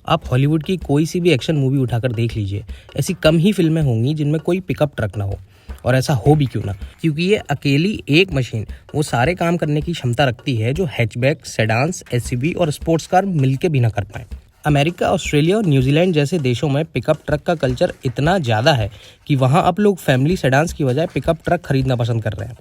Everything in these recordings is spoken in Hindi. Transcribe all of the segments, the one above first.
आप हॉलीवुड की कोई सी भी एक्शन मूवी उठाकर देख लीजिए, ऐसी कम ही फिल्में होंगी जिनमें कोई पिकअप ट्रक ना हो। और ऐसा हो भी क्यों ना, क्योंकि ये अकेली एक मशीन वो सारे काम करने की क्षमता रखती है जो हैचबैक, सेडान्स, एसयूवी और स्पोर्ट्स कार मिलके भी ना कर पाए। अमेरिका, ऑस्ट्रेलिया और न्यूजीलैंड जैसे देशों में पिकअप ट्रक का कल्चर इतना ज़्यादा है कि वहाँ अब लोग फैमिली सेडान्स की बजाय पिकअप ट्रक खरीदना पसंद कर रहे हैं।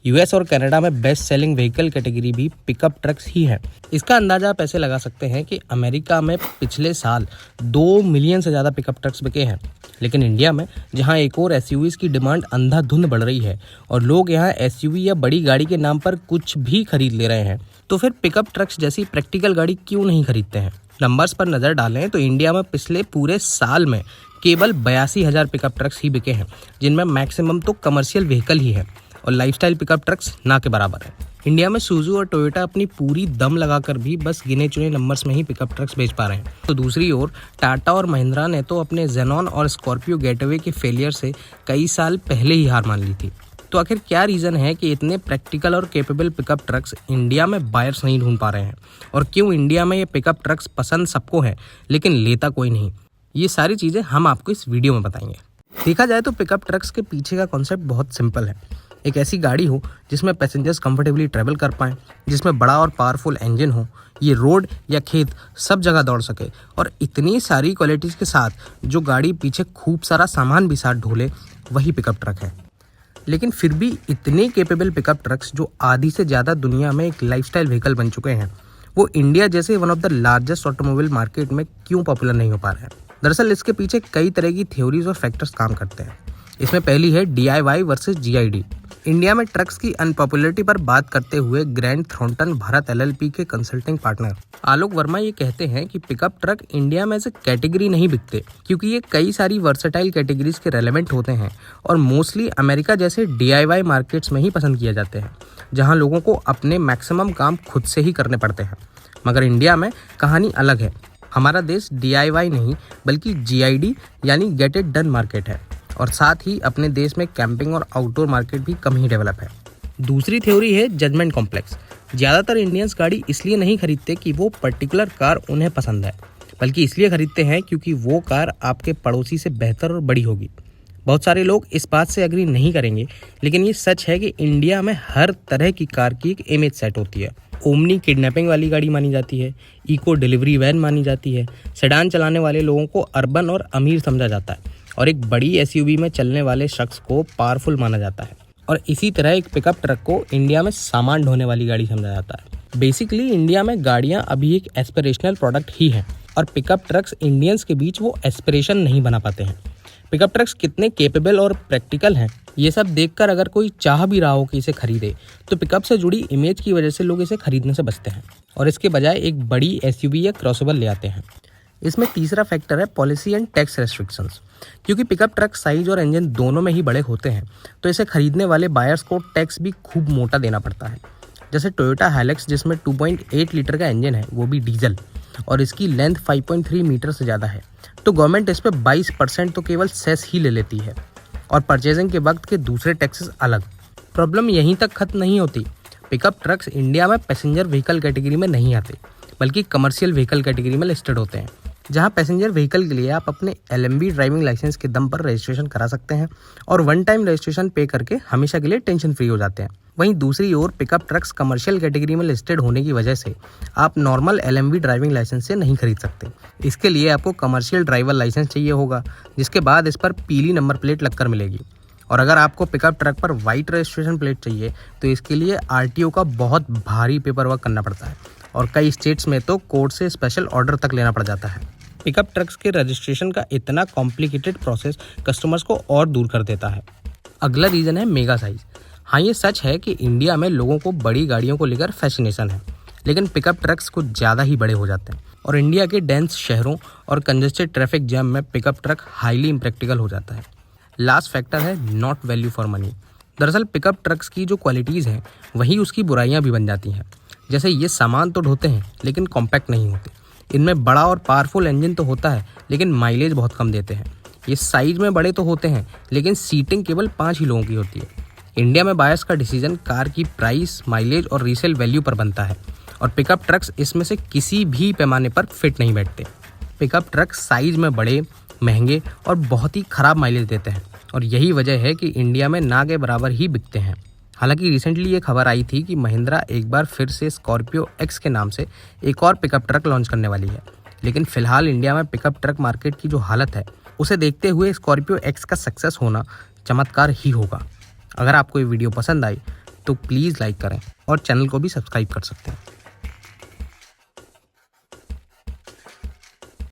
यूएस और कनाडा में बेस्ट सेलिंग व्हीकल कैटेगरी भी पिकअप ट्रक्स ही है। इसका अंदाजा आप ऐसे लगा सकते हैं कि अमेरिका में पिछले साल 2 मिलियन से ज़्यादा पिकअप ट्रक्स बिके हैं। लेकिन इंडिया में जहां एक और एसयूवीज की डिमांड अंधाधुंध बढ़ रही है और लोग यहां एसयूवी या बड़ी गाड़ी के नाम पर कुछ भी खरीद ले रहे हैं, तो फिर पिकअप ट्रक्स जैसी प्रैक्टिकल गाड़ी क्यों नहीं खरीदते हैं। नंबर्स पर नज़र डालें तो इंडिया में पिछले पूरे साल में केवल 82,000 पिकअप ट्रक्स ही बिके हैं, जिनमें मैक्सिमम तो कमर्शियल व्हीकल ही है और लाइफस्टाइल पिकअप ट्रक्स ना के बराबर है। इंडिया में सुजू और टोयोटा अपनी पूरी दम लगाकर भी बस गिने चुने नंबर्स में ही पिकअप ट्रक्स बेच पा रहे हैं। तो दूसरी ओर टाटा और महिंद्रा ने तो अपने जेनॉन और स्कॉर्पियो गेटवे के फेलियर से कई साल पहले ही हार मान ली थी। तो आखिर क्या रीज़न है कि इतने प्रैक्टिकल और कैपेबल पिकअप ट्रक्स इंडिया में बायर्स नहीं ढूंढ पा रहे हैं, और क्यों इंडिया में ये पिकअप ट्रक्स पसंद सबको है लेकिन लेता कोई नहीं? ये सारी चीज़ें हम आपको इस वीडियो में बताएंगे। देखा जाए तो पिकअप ट्रक्स के पीछे का कॉन्सेप्ट बहुत सिंपल है। एक ऐसी गाड़ी हो जिसमें पैसेंजर्स कंफर्टेबली ट्रैवल कर पाएँ, जिसमें बड़ा और पावरफुल इंजन हो, ये रोड या खेत सब जगह दौड़ सके, और इतनी सारी क्वालिटीज़ के साथ जो गाड़ी पीछे खूब सारा सामान भी साथ ढोले, वही पिकअप ट्रक है। लेकिन फिर भी इतने कैपेबल पिकअप ट्रक्स जो आधी से ज़्यादा दुनिया में एक लाइफस्टाइल व्हीकल बन चुके हैं, वो इंडिया जैसे one of the largest automobile market में क्यों पॉपुलर नहीं हो पा रहे हैं? दरअसल इसके पीछे कई तरह की थ्योरीज और फैक्टर्स काम करते हैं। इसमें पहली है DIY वर्सेस GID। इंडिया में ट्रक्स की अनपॉपुलरिटी पर बात करते हुए ग्रैंड थ्रॉन्टन भारत LLP के कंसल्टिंग पार्टनर आलोक वर्मा ये कहते हैं कि पिकअप ट्रक इंडिया में से कैटेगरी नहीं बिकते, क्योंकि ये कई सारी वर्सेटाइल कैटेगरीज के रेलेवेंट होते हैं और मोस्टली अमेरिका जैसे DIY मार्केट्स में ही पसंद किए जाते हैं, जहां लोगों को अपने मैक्सिमम काम खुद से ही करने पड़ते हैं। मगर इंडिया में कहानी अलग है। हमारा देश DIY नहीं बल्कि GID यानी गेट इट डन मार्केट है, और साथ ही अपने देश में कैंपिंग और आउटडोर मार्केट भी कम ही डेवलप है। दूसरी थ्योरी है जजमेंट कॉम्प्लेक्स। ज़्यादातर इंडियंस गाड़ी इसलिए नहीं खरीदते कि वो पर्टिकुलर कार उन्हें पसंद है, बल्कि इसलिए खरीदते हैं क्योंकि वो कार आपके पड़ोसी से बेहतर और बड़ी होगी। बहुत सारे लोग इस बात से एग्री नहीं करेंगे, लेकिन ये सच है कि इंडिया में हर तरह की कार की एक इमेज सेट होती है। ओमनी किडनैपिंग वाली गाड़ी मानी जाती है, इको डिलीवरी वैन मानी जाती है, सेडान चलाने वाले लोगों को अर्बन और अमीर समझा जाता है, और एक बड़ी एसयूवी में चलने वाले शख्स को पावरफुल माना जाता है। और इसी तरह एक पिकअप ट्रक को इंडिया में सामान ढोने वाली गाड़ी समझा जाता है। बेसिकली इंडिया में गाड़ियां अभी एक एस्पिरेशनल प्रोडक्ट ही हैं, और पिकअप ट्रक्स इंडियंस के बीच वो एस्पिरेशन नहीं बना पाते हैं। पिकअप ट्रक्स कितने कैपेबल और प्रैक्टिकल हैं, ये सब देखकर अगर कोई चाह भी रहा हो कि इसे खरीदे, तो पिकअप से जुड़ी इमेज की वजह से लोग इसे खरीदने से बचते हैं और इसके बजाय एक बड़ी एसयूवी या क्रॉसओवर ले आते हैं। इसमें तीसरा फैक्टर है पॉलिसी एंड टैक्स रेस्ट्रिक्शंस। क्योंकि पिकअप ट्रक साइज और इंजन दोनों में ही बड़े होते हैं, तो इसे खरीदने वाले बायर्स को टैक्स भी खूब मोटा देना पड़ता है। जैसे टोयोटा हाइलक्स जिसमें 2.8 लीटर का इंजन है, वो भी डीजल, और इसकी लेंथ 5.3 मीटर से ज़्यादा है, तो गवर्नमेंट इस पर 22% तो केवल सेस ही ले लेती है, और परचेजिंग के वक्त के दूसरे टैक्सेस अलग। प्रॉब्लम यहीं तक खत्म नहीं होती। पिकअप ट्रक्स इंडिया में पैसेंजर व्हीकल कैटेगरी में नहीं आते, बल्कि कमर्शियल व्हीकल कैटेगरी में लिस्टेड होते हैं, जहां पैसेंजर व्हीकल के लिए आप अपने LMB ड्राइविंग लाइसेंस के दम पर रजिस्ट्रेशन करा सकते हैं और वन टाइम रजिस्ट्रेशन पे करके हमेशा के लिए टेंशन फ्री हो जाते हैं। वहीं दूसरी ओर पिकअप ट्रक्स कमर्शियल कैटेगरी में लिस्टेड होने की वजह से आप नॉर्मल LMB ड्राइविंग लाइसेंस से नहीं खरीद सकते। इसके लिए आपको कमर्शियल ड्राइवर लाइसेंस चाहिए होगा, जिसके बाद इस पर पीली नंबर प्लेट लगकर मिलेगी। और अगर आपको पिकअप ट्रक पर वाइट रजिस्ट्रेशन प्लेट चाहिए, तो इसके लिए RTO का बहुत भारी पेपर वर्क करना पड़ता है, और कई स्टेट्स में तो कोर्ट से स्पेशल ऑर्डर तक लेना पड़ जाता है। पिकअप ट्रक्स के रजिस्ट्रेशन का इतना कॉम्प्लिकेटेड प्रोसेस कस्टमर्स को और दूर कर देता है। अगला रीज़न है मेगा साइज। हाँ, ये सच है कि इंडिया में लोगों को बड़ी गाड़ियों को लेकर फैसिनेशन है, लेकिन पिकअप ट्रक्स कुछ ज़्यादा ही बड़े हो जाते हैं, और इंडिया के डेंस शहरों और कंजेस्टेड ट्रैफिक जैम में पिकअप ट्रक हाईली इम्प्रैक्टिकल हो जाता है। लास्ट फैक्टर है नॉट वैल्यू फॉर मनी। दरअसल पिकअप ट्रक्स की जो क्वालिटीज़ हैं, वही उसकी बुराइयाँ भी बन जाती हैं। जैसे ये सामान तो ढोते हैं लेकिन कॉम्पैक्ट नहीं होते। इनमें बड़ा और पावरफुल इंजन तो होता है, लेकिन माइलेज बहुत कम देते हैं। ये साइज में बड़े तो होते हैं, लेकिन सीटिंग केवल 5 ही लोगों की होती है। इंडिया में बायर्स का डिसीजन कार की प्राइस, माइलेज और रीसेल वैल्यू पर बनता है, और पिकअप ट्रक्स इसमें से किसी भी पैमाने पर फिट नहीं बैठते। पिकअप ट्रक साइज में बड़े, महंगे और बहुत ही ख़राब माइलेज देते हैं और यही वजह है कि इंडिया में ना के बराबर ही बिकते हैं। हालांकि रिसेंटली ये खबर आई थी कि महिंद्रा एक बार फिर से स्कॉर्पियो एक्स के नाम से एक और पिकअप ट्रक लॉन्च करने वाली है, लेकिन फिलहाल इंडिया में पिकअप ट्रक मार्केट की जो हालत है उसे देखते हुए स्कॉर्पियो एक्स का सक्सेस होना चमत्कार ही होगा। अगर आपको ये वीडियो पसंद आई तो प्लीज़ लाइक करें और चैनल को भी सब्सक्राइब कर सकते हैं।